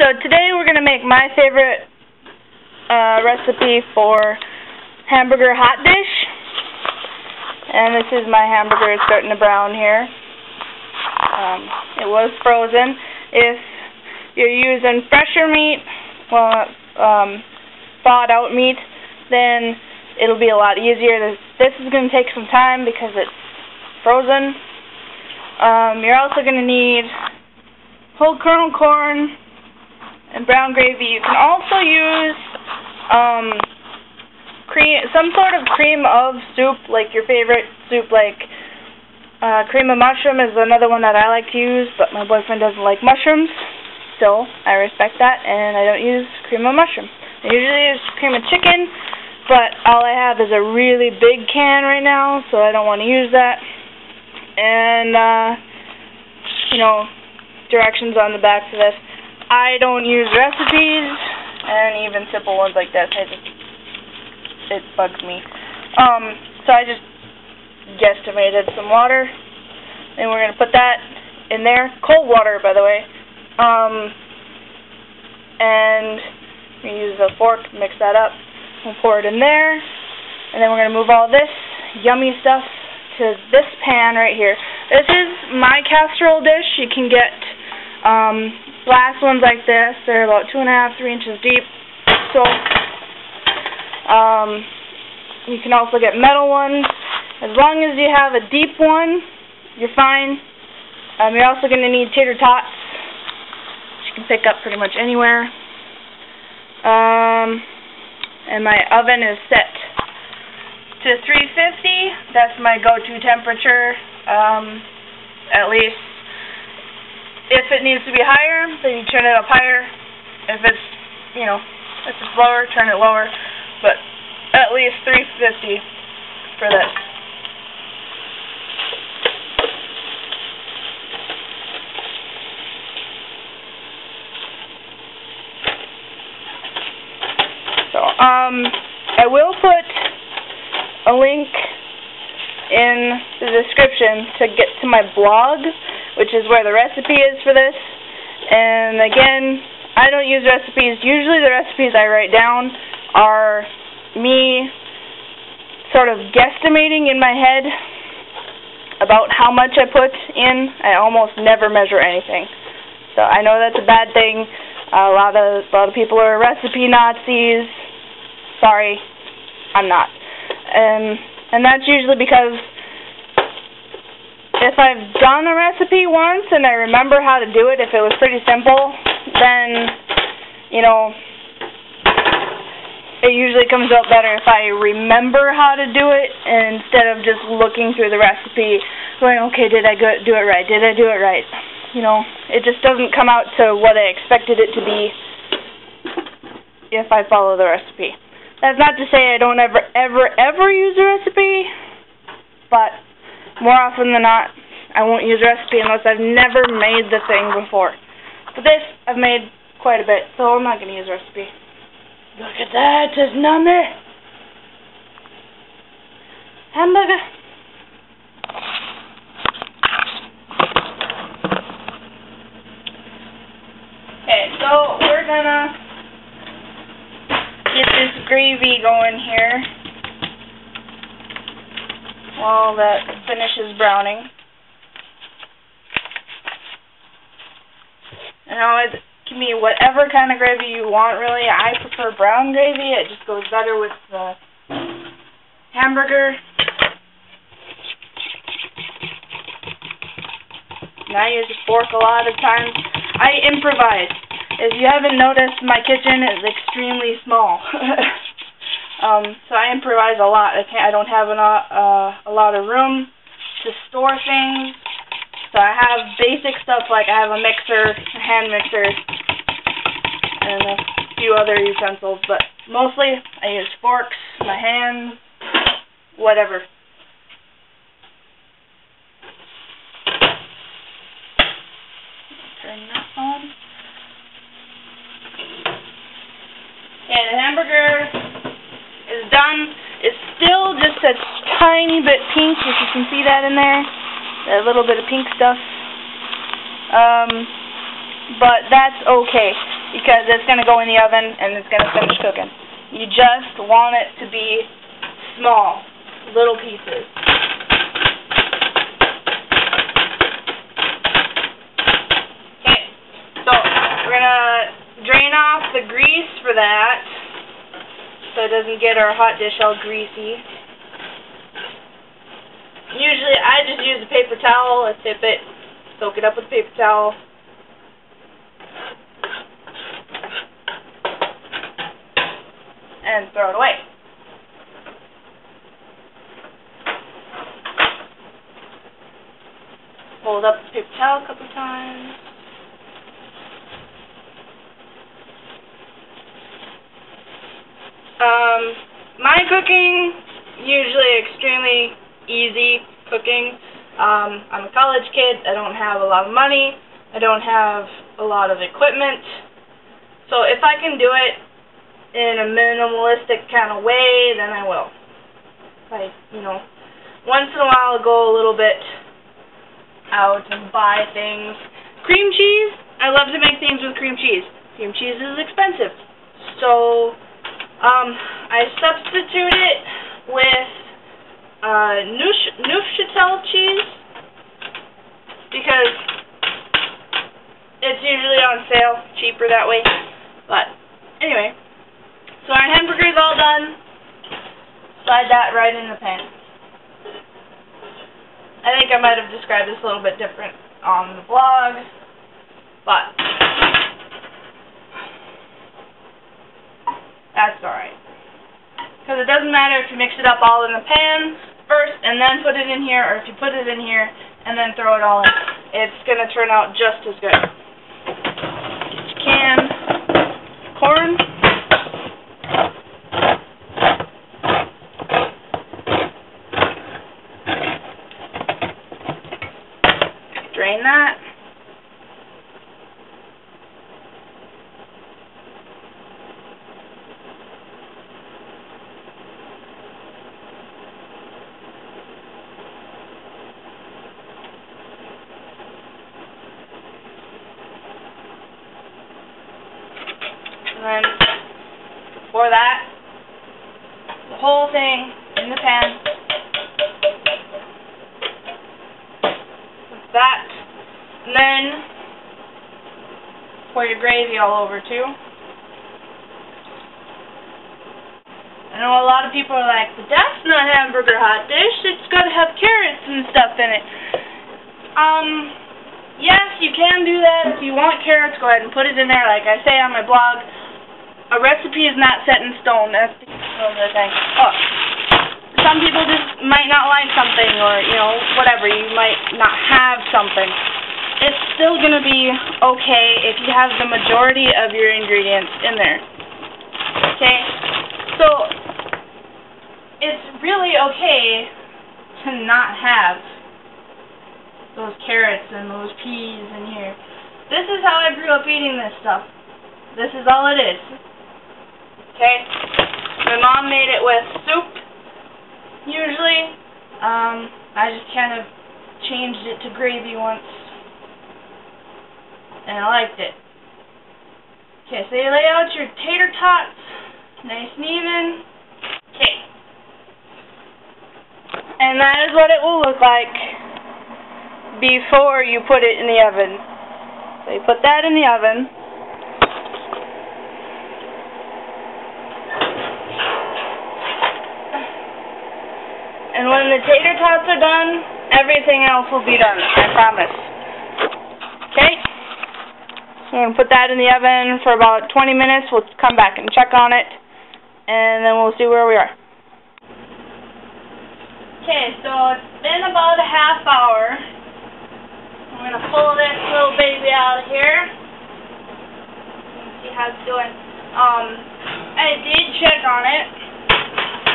So today we're going to make my favorite recipe for Hamburger Hotdish. And this is my hamburger. It's starting to brown here. It was frozen. If you're using fresher meat, thawed out meat, then it'll be a lot easier. This is going to take some time because it's frozen. You're also going to need whole kernel corn and brown gravy. You can also use some sort of cream of soup, like your favorite soup, like cream of mushroom is another one that I like to use, but my boyfriend doesn't like mushrooms, so I respect that, and I don't use cream of mushroom. I usually use cream of chicken, but all I have is a really big can right now, so I don't want to use that. And, directions on the back for this. I don't use recipes, and even simple ones like this, it bugs me. So I just guesstimated some water, and we're going to put that in there. Cold water, by the way. And we use a fork to mix that up. We'll pour it in there, and then we're going to move all this yummy stuff to this pan right here. This is my casserole dish. You can get glass ones like this. They're about 2.5 to 3 inches deep. So you can also get metal ones. As long as you have a deep one, you're fine. You're also going to need tater tots, which you can pick up pretty much anywhere. And my oven is set to 350. That's my go-to temperature. At least. If it needs to be higher, then you turn it up higher. If it's, if it's lower, turn it lower. But at least 350 for this. So, I will put a link in the description to get to my blog, which is where the recipe is for this. And again, I don't use recipes. Usually the recipes I write down are me sort of guesstimating in my head about how much I put in. I almost never measure anything. So I know that's a bad thing. A lot of people are recipe Nazis. Sorry, I'm not. And that's usually because if I've done a recipe once and I remember how to do it, if it was pretty simple, then, it usually comes out better if I remember how to do it instead of just looking through the recipe going, okay, did I do it right? Did I do it right? It just doesn't come out to what I expected it to be if I follow the recipe. That's not to say I don't ever use a recipe, but more often than not, I won't use a recipe unless I've never made the thing before. But this, I've made quite a bit, so I'm not going to use a recipe. Look at that, it's number. Hamburger. Okay, so we're going to get this gravy going here while that finishes browning. It can be whatever kind of gravy you want, really. I prefer brown gravy. It just goes better with the hamburger. And I use a fork a lot of times. I improvise. If you haven't noticed, my kitchen is extremely small. So I improvise a lot. I don't have a lot of room to store things. So I have basic stuff like I have a mixer, a hand mixer, and a few other utensils. But mostly I use forks, my hands, whatever. Turn that on. Okay, the hamburger is done. It's still just a tiny bit pink, if you can see that in there. A little bit of pink stuff. But that's okay. because it's going to go in the oven and it's going to finish cooking. You just want it to be small, little pieces. Okay, so we're going to drain off the grease for that so it doesn't get our hot dish all greasy. Usually I just use a paper towel. I tip it, soak it up with a paper towel. And throw it away. Fold up the paper towel a couple times. My cooking, usually extremely easy cooking. I'm a college kid. I don't have a lot of money. I don't have a lot of equipment. So if I can do it in a minimalistic kind of way, then I will. Like, you know, once in a while I'll go a little bit out and buy things. Cream cheese, I love to make things with cream cheese. Cream cheese is expensive. So, I substitute it with Neufchâtel cheese because it's usually on sale, cheaper that way. But, anyway. So our hamburger is all done. Slide that right in the pan. I think I might have described this a little bit different on the blog, but that's alright. Because it doesn't matter if you mix it up all in the pan first and then put it in here, or if you put it in here and then throw it all in. It's going to turn out just as good. Get your canned corn. Drain that. And then pour that, the whole thing in the pan. Like that. And then pour your gravy all over too. I know a lot of people are like, but that's not Hamburger Hotdish, it's got to have carrots and stuff in it. Yes, you can do that. If you want carrots, go ahead and put it in there. Like I say on my blog, a recipe is not set in stone. That's the other thing. Oh, some people just might not like something, or, you know, whatever. You might not have something. It's still going to be okay if you have the majority of your ingredients in there. Okay? So, it's really okay to not have those carrots and those peas in here. This is how I grew up eating this stuff. This is all it is. Okay? My mom made it with soup, usually. I just kind of changed it to gravy once. And I liked it. Okay, so you lay out your tater tots, nice and even. Okay. And that is what it will look like before you put it in the oven. So you put that in the oven. And when the tater tots are done, everything else will be done, I promise. Okay? So I'm going to put that in the oven for about 20 minutes. We'll come back and check on it, and then we'll see where we are. Okay, so it's been about a half hour. I'm going to pull this little baby out of here. See how it's doing. I did check on it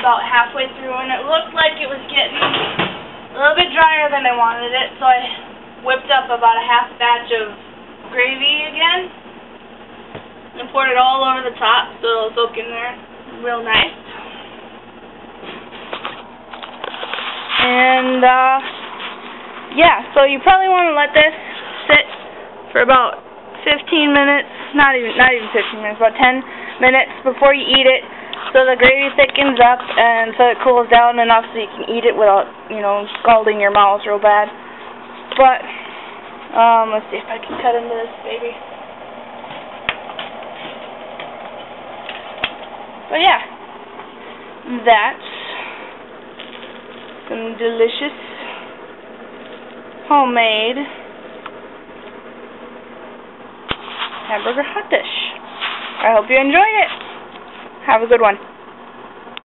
about halfway through, and it looked like it was getting a little bit drier than I wanted it, so I whipped up about a half batch of gravy again and poured it all over the top so it'll soak in there real nice. And yeah, so you probably want to let this sit for about 15 minutes not even 15 minutes, about 10 minutes before you eat it, so the gravy thickens up and so it cools down enough so you can eat it without, you know, scalding your mouth real bad. But let's see if I can cut into this baby. But yeah, that's some delicious homemade Hamburger Hotdish. I hope you enjoyed it. Have a good one.